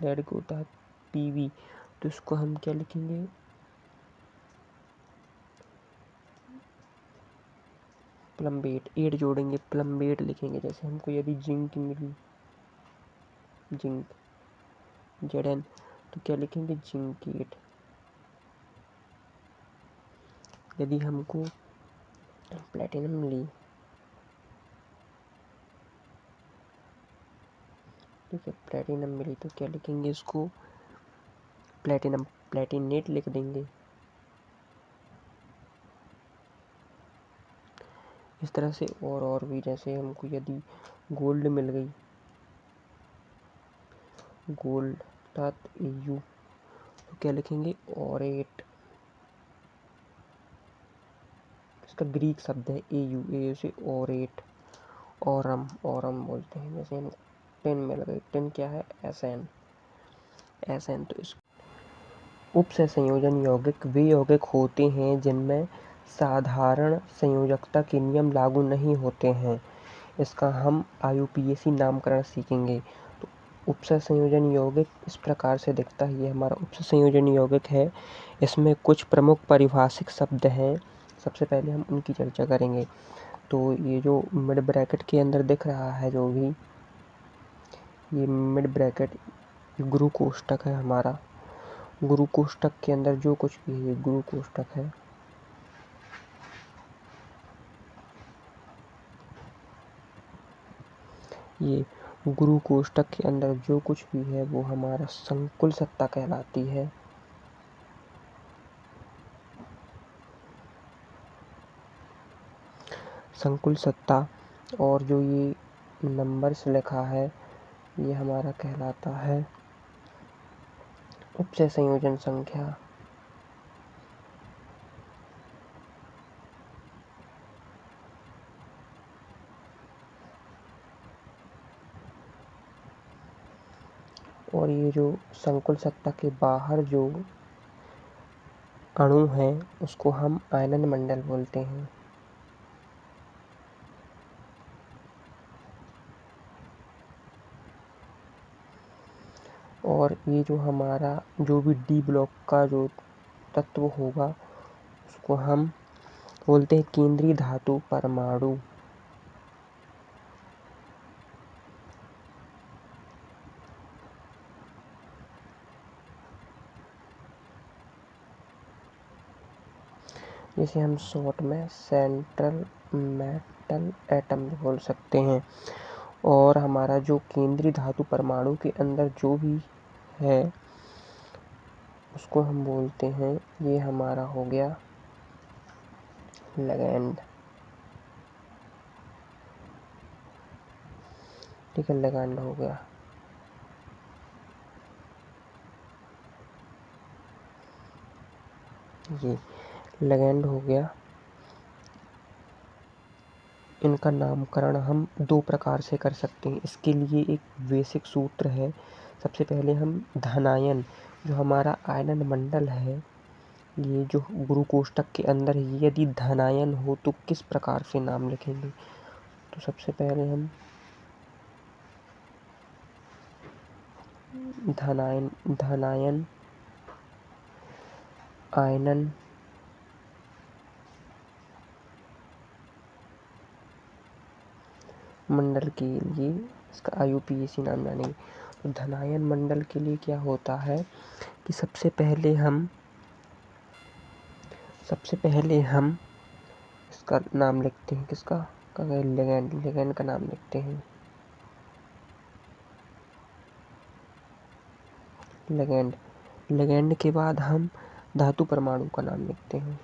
Lead का होता है Pb, तो इसको हम क्या लिखेंगे, प्लम्बेट, 8 जोड़ेंगे प्लम्बेट लिखेंगे। जैसे हमको यदि जिंक मिली, जिंक Zn, तो क्या लिखेंगे, जिंकेट। यदि हमको प्लेटिनम मिली, ठीक है, प्लेटिनम मिली तो क्या लिखेंगे इसको, प्लेटिनम, प्लेटिनेट लिख देंगे। इस तरह से और भी, जैसे हमको यदि गोल्ड मिल गई, गोल्ड अर्थात Au, तो क्या लिखेंगे, ऑरेट। इसका ग्रीक शब्द है Au, Au से ऑरेट, औरम, औरम बोलते हैं। जैसे हम टिन मिल गई, टिन क्या है, Sn, Sn। तो इस उपसंयोजन यौगिक वे यौगिक होते हैं जिनमें साधारण संयोजकता के नियम लागू नहीं होते हैं। इसका हम IUPAC नामकरण सीखेंगे। तो उपसंयोजन यौगिक इस प्रकार से दिखता है। ये हमारा उपसंयोजन यौगिक है। इसमें कुछ प्रमुख पारिभाषिक शब्द हैं। सबसे पहले हम उनकी चर्चा करेंगे। तो ये जो मिड ब्रैकेट के अंदर दिख रहा है, जो भी ये मिड ब्रैकेट, गुरु कोष्टक है हमारा। गुरु कोष्टक के अंदर जो कुछ भी है, ये गुरु कोष्टक है। ये गुरु कोष्टक के अंदर जो कुछ भी है वो हमारा संकुल सत्ता कहलाती है। संकुल सत्ता, और जो ये नंबर्स लिखा है ये हमारा कहलाता है उपसय संयोजन संख्या। और ये जो संकुल सत्ता के बाहर जो अणु हैं उसको हम आयनन मंडल बोलते हैं। और ये जो हमारा जो भी डी ब्लॉक का जो तत्व होगा उसको हम बोलते हैं केंद्रीय धातु परमाणु। जिसे हम शॉर्ट में सेंट्रल मेटल एटम बोल सकते हैं। और हमारा जो केंद्रीय धातु परमाणु के अंदर जो भी है उसको हम बोलते हैं, ये हमारा हो गया लिगैंड। ठीक है, लिगैंड हो गया। ये लिगैंड हो गया। इनका नामकरण हम 2 प्रकार से कर सकते हैं। इसके लिए एक बेसिक सूत्र है। सबसे पहले हम धनायन, जो हमारा आयनन मंडल है, ये जो गुरु कोष्टक के अंदर है, यदि धनायन हो तो किस प्रकार से नाम लिखेंगे। तो सबसे पहले हम धनायन आयनन मंडल के लिए इसका IUPAC नाम जानेंगे। तो धनायन मंडल के लिए क्या होता है कि सबसे पहले हम इसका नाम लिखते हैं, किसका, लिगैंड, लिगैंड का नाम लिखते हैं। लिगैंड, लिगैंड के बाद हम धातु परमाणु का नाम लिखते हैं।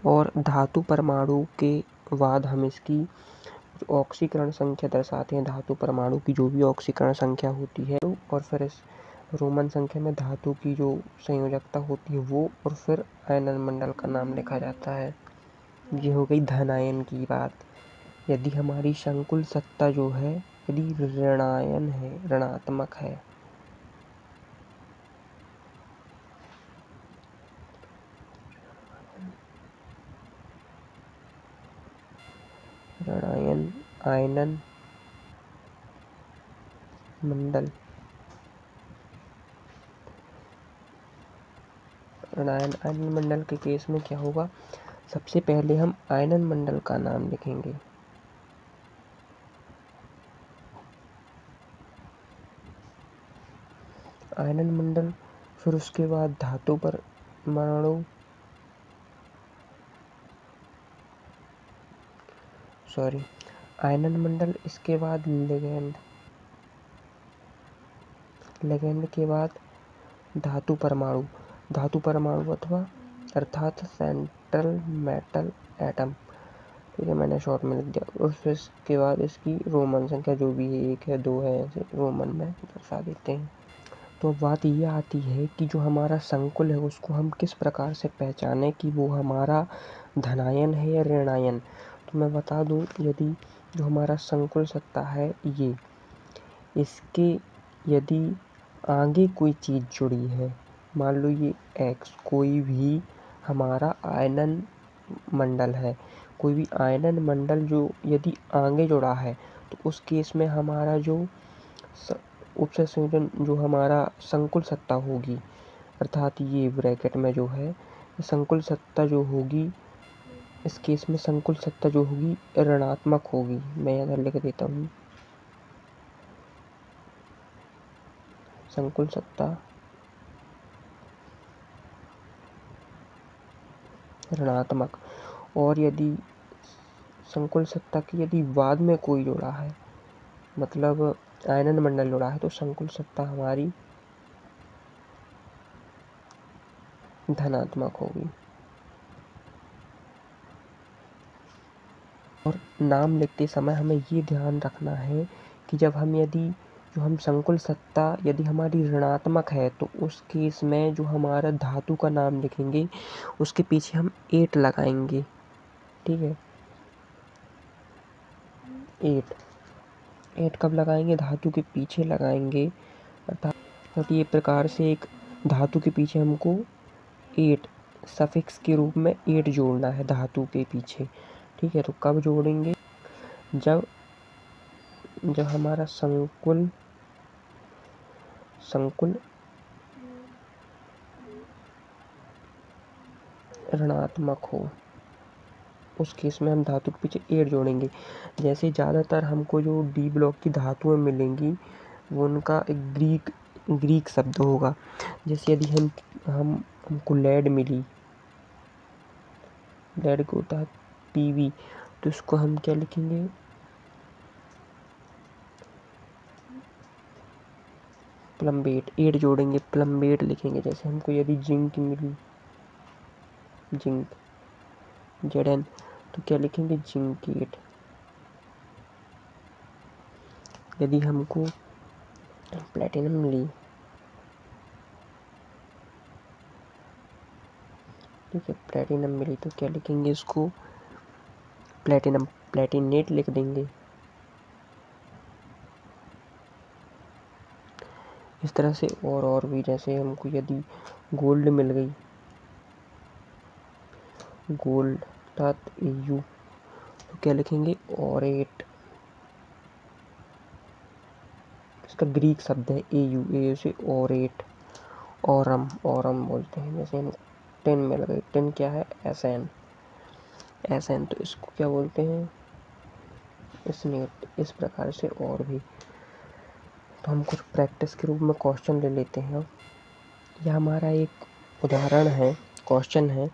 और धातु परमाणु के बाद हम इसकी ऑक्सीकरण संख्या दर्शाते हैं। धातु परमाणु की जो भी ऑक्सीकरण संख्या होती है, और फिर इस रोमन संख्या में धातु की जो संयोजकता होती है वो, और फिर आयनन मंडल का नाम लिखा जाता है। ये हो गई धनायन की बात। यदि हमारी संकुल सत्ता जो है यदि ऋणायन है, ऋणात्मक है, ऋणायन आयनन मंडल आयनन मंडल के केस में क्या होगा, सबसे पहले हम आयनन मंडल का नाम लिखेंगे। आयनन मंडल, फिर उसके बाद धातु परमाणु, आयनन मंडल, इसके बाद लिगेंड, लिगेंड के बाद धातु परमाणु, धातु परमाणु अर्थात सेंट्रल मेटल एटम। ठीक है, मैंने शॉर्ट में लिख दिया। उसके बाद इसकी रोमन संख्या जो भी है, 1 है 2 है, ऐसे रोमन में दर्शा देते हैं। तो बात ये आती है कि जो हमारा संकुल है उसको हम किस प्रकार से पहचानें कि वो हमारा धनायन है या ऋणायन। तो मैं बता दूं, यदि जो हमारा संकुल सत्ता है ये, इसके यदि आगे कोई चीज़ जुड़ी है, मान लो ये X कोई भी हमारा आयनन मंडल है, कोई भी आयनन मंडल जो यदि आगे जुड़ा है तो उस केस में हमारा जो उपसंयोजन जो हमारा संकुल सत्ता होगी, अर्थात ये ब्रैकेट में जो है संकुल सत्ता जो होगी, इस केस में संकुल सत्ता जो होगी ऋणात्मक होगी। मैं इधर लिख देता हूँ, संकुल सत्ता ऋणात्मक। और यदि संकुल सत्ता की यदि बाद में कोई जुड़ा है, मतलब आयनन मंडल जुड़ा है, तो संकुल सत्ता हमारी धनात्मक होगी। और नाम लिखते समय हमें ये ध्यान रखना है कि जब हम यदि जो हम संकुल सत्ता यदि हमारी ऋणात्मक है तो उस केस में जो हमारा धातु का नाम लिखेंगे उसके पीछे हम 8 लगाएंगे। ठीक है, 8 कब लगाएंगे, धातु के पीछे लगाएंगे। अर्थात ये प्रकार से एक धातु के पीछे हमको 8 सफिक्स के रूप में 8 जोड़ना है धातु के पीछे। ठीक है, तो कब जोड़ेंगे, जब हमारा संकुल ऋणात्मक हो, उस केस में हम धातु के पीछे 8 जोड़ेंगे। जैसे ज़्यादातर हमको जो डी ब्लॉक की धातुएं मिलेंगी वो उनका एक ग्रीक शब्द होगा। जैसे यदि हमको लेड मिली, लेड को होता है पीवी, तो इसको हम क्या लिखेंगे, प्लम्बेट। 8 जोड़ेंगे, प्लम्बेट लिखेंगे। जैसे हमको यदि जिंक मिली, जिंक Zn, तो क्या लिखेंगे, जिंकेट। यदि हमको प्लेटिनम मिली, ठीक है, प्लेटिनम मिली, तो क्या लिखेंगे इसको, प्लेटिनम, प्लेटिनेट लिख देंगे। इस तरह से और भी, जैसे हमको यदि गोल्ड मिल गई, गोल्ड अर्थात Au, तो क्या लिखेंगे, ऑरेट। इसका ग्रीक शब्द है Au से ऑरेट, औरम बोलते हैं। जैसे हम टिन मिल गई, टिन क्या है, Sn, तो इसको क्या बोलते हैं, स्नेट। इस प्रकार से और भी। तो हम कुछ प्रैक्टिस के रूप में क्वेश्चन ले लेते हैं। यह हमारा एक उदाहरण है, क्वेश्चन है।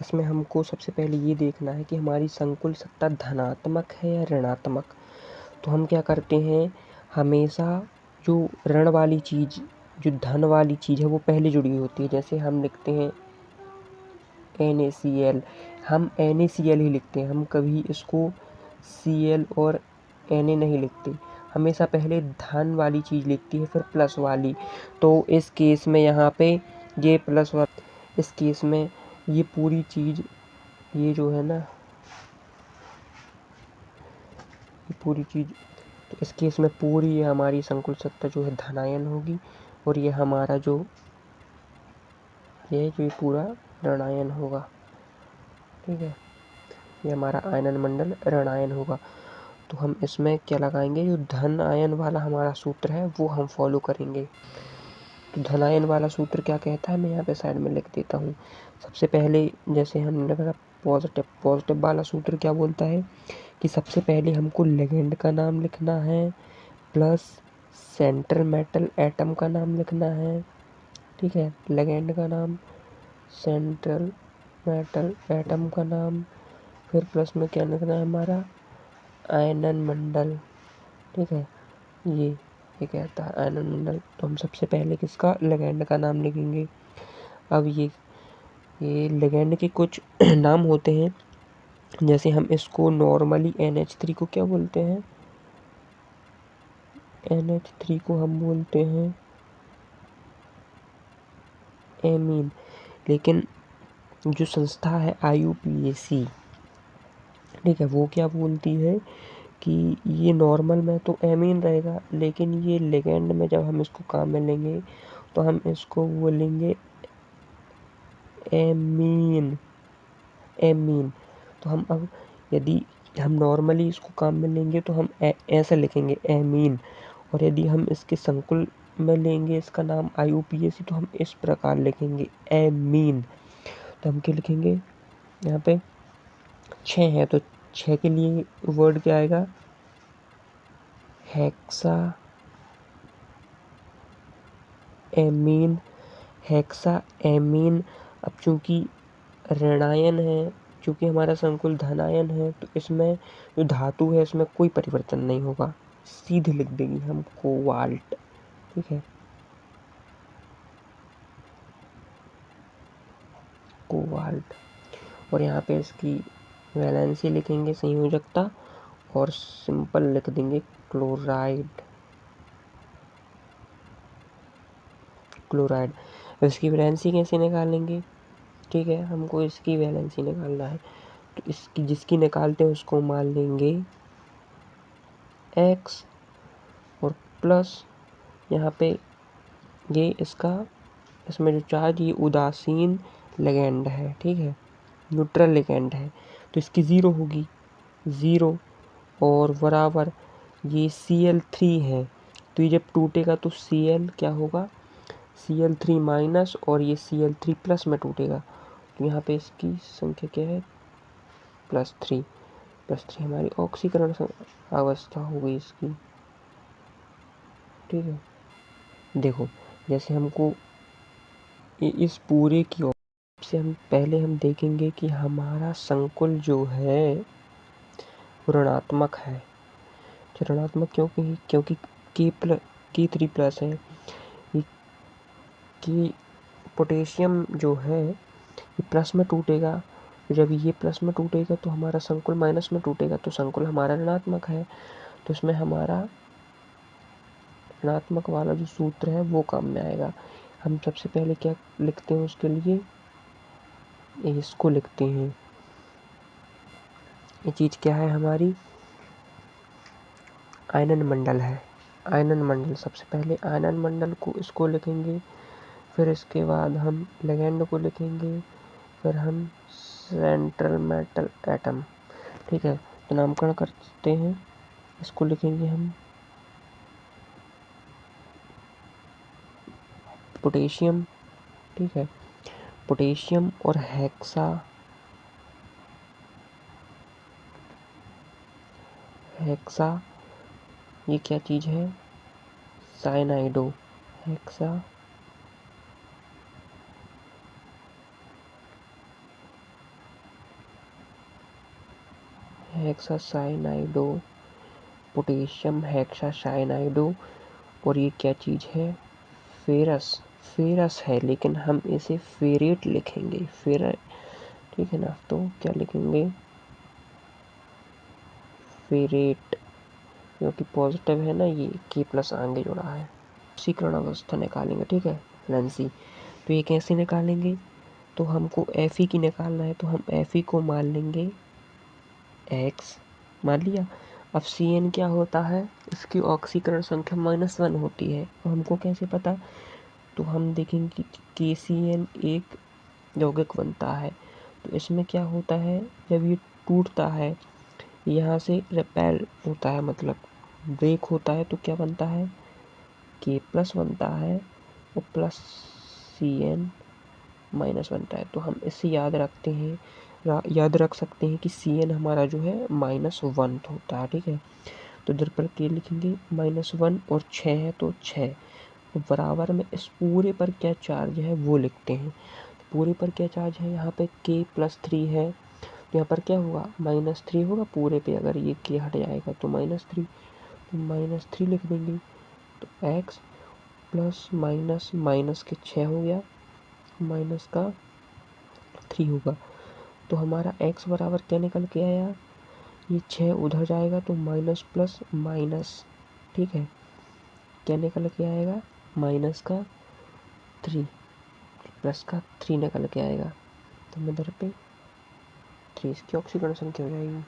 इसमें हमको सबसे पहले ये देखना है कि हमारी संकुल सत्ता धनात्मक है या ऋणात्मक। तो हम क्या करते हैं, हमेशा जो ऋण वाली चीज़, जो धन वाली चीज़ है वो पहले जुड़ी होती है। जैसे हम लिखते हैं NaCl, हम NaCl ही लिखते हैं, हम कभी इसको Cl और Na नहीं लिखते। हमेशा पहले धन वाली चीज़ लिखती है फिर प्लस वाली। तो इस केस में यहाँ पे ये प्लस वाला, इस केस में ये पूरी चीज़, ये जो है ना, ये पूरी चीज़, तो इस केस में पूरी ये हमारी संकुल सत्ता जो है धनायन होगी, और ये हमारा जो ये पूरा ऋणायन होगा। ठीक है, ये हमारा आयनन मंडल ऋणायन होगा। तो हम इसमें क्या लगाएंगे, जो धन आयन वाला हमारा सूत्र है वो हम फॉलो करेंगे। तो धन आयन वाला सूत्र क्या कहता है, मैं यहाँ पे साइड में लिख देता हूँ। सबसे पहले जैसे हमने लगा पॉजिटिव वाला सूत्र क्या बोलता है कि सबसे पहले हमको लिगेंड का नाम लिखना है प्लस सेंट्रल मेटल एटम का नाम लिखना है। ठीक है, लिगेंड का नाम, सेंट्रल मेटल एटम का नाम, फिर प्लस में क्या लिखना है हमारा, आयनन मंडल। ठीक है, ये कहता है आयनन मंडल। तो हम सबसे पहले किसका, लिगेंड का नाम लिखेंगे। अब ये लिगेंड के कुछ नाम होते हैं, जैसे हम इसको नॉर्मली NH3 को क्या बोलते हैं, NH3 को हम बोलते हैं एमीन। लेकिन जो संस्था है IUPAC, ठीक है, वो क्या बोलती है कि ये नॉर्मल में तो एमीन रहेगा, लेकिन ये लिगेंड में जब हम इसको काम में लेंगे तो हम इसको बोलेंगे एमीन। तो हम अब यदि हम नॉर्मली इसको काम में लेंगे तो हम ऐसे लिखेंगे एमीन, और यदि हम इसके संकुल में लेंगे इसका नाम IUPAC तो हम इस प्रकार लिखेंगे एमीन। तो हम क्या लिखेंगे, यहाँ पे 6 है तो 6 के लिए वर्ड क्या आएगा, हेक्सा एमीन। Hexa amine. अब चूंकि ऋणायन है, चूंकि हमारा संकुल धनायन है, तो इसमें जो धातु है इसमें कोई परिवर्तन नहीं होगा, सीधे लिख देंगे हम कोबाल्ट। ठीक है, कोबाल्ट। और यहाँ पे इसकी वैलेंसी लिखेंगे संयोजकता, और सिंपल लिख देंगे क्लोराइड। इसकी वैलेंसी कैसे निकालेंगे, ठीक है, हमको इसकी वैलेंसी निकालना है। तो इसकी जिसकी निकालते हैं उसको मान लेंगे X, और प्लस यहाँ पे ये इसमें जो चार्ज, ये उदासीन लिगेंड है, ठीक है, न्यूट्रल लिगेंड है, तो इसकी 0 होगी, 0 और बराबर ये Cl3 है, तो ये जब टूटेगा तो Cl क्या होगा, Cl3 माइनस, और ये Cl3 प्लस में टूटेगा, तो यहाँ पे इसकी संख्या क्या है, +3 हमारी ऑक्सीकरण अवस्था हो गई इसकी। ठीक है, देखो जैसे हमको इस पूरे की से हम देखेंगे कि हमारा संकुल जो है ऋणात्मक है। ऋणात्मक क्योंकि K3+ है, कि पोटेशियम जो है ये प्लस में टूटेगा, जब ये प्लस में टूटेगा तो हमारा संकुल माइनस में टूटेगा, तो संकुल हमारा ऋणात्मक है, तो इसमें हमारा ऋणात्मक वाला जो सूत्र है वो काम में आएगा। हम सबसे पहले क्या लिखते हैं उसके लिए, इसको लिखते हैं, ये चीज़ क्या है हमारी, आयनन मंडल है। आयनन मंडल, सबसे पहले आयनन मंडल को इसको लिखेंगे, फिर इसके बाद हम लिगेंड को लिखेंगे, फिर हम सेंट्रल मेटल एटम। ठीक है, तो नामकरण करते हैं, इसको लिखेंगे हम पोटेशियम। ठीक है, पोटेशियम, और हेक्सा ये क्या चीज़ है, साइनाइडो। हेक्सा साइनाइडो, पोटेशियम हेक्सा साइनाइडो। और ये क्या चीज़ है, फेरस है, लेकिन हम इसे फेरेट लिखेंगे, ठीक है ना, तो क्या लिखेंगे, फेरेट, क्योंकि पॉजिटिव है ना, ये K+ आगे जुड़ा है। ऑक्सीकरण अवस्था निकालेंगे, ठीक है, वैलेंसी। तो ये कैसे निकालेंगे, तो हमको Fe की निकालना है, तो हम Fe को मान लेंगे X, मान लिया। अब Cn क्या होता है, इसकी ऑक्सीकरण संख्या -1 होती है, तो हमको कैसे पता, तो हम देखेंगे कि KCN एक यौगिक बनता है, तो इसमें क्या होता है, जब ये टूटता है यहाँ से रिपेल होता है, मतलब ब्रेक होता है, तो क्या बनता है, के प्लस बनता है और प्लस सी एन माइनस बनता है। तो हम इससे याद याद रख सकते हैं कि सी एन हमारा जो है -1 होता है, ठीक है। तो इधर पर के लिखेंगे -1 और 6 है तो 6 बराबर में इस पूरे पर क्या चार्ज है वो लिखते हैं। तो पूरे पर क्या चार्ज है, यहाँ पे के +3 है, तो यहाँ पर क्या होगा, -3 होगा पूरे पे। अगर ये के हट जाएगा तो -3, तो -3 लिख देंगे। तो एक्स प्लस माइनस माइनस के 6 हो गया, माइनस का 3 होगा। तो हमारा x बराबर क्या निकल के आया, ये 6 उधर जाएगा तो माइनस प्लस माइनस, ठीक है, क्या निकल के आएगा, माइनस का 3 प्लस का 3 निकल के आएगा। तो इधर पे 3 इसकी ऑक्सीकरण संख्या हो जाएगी।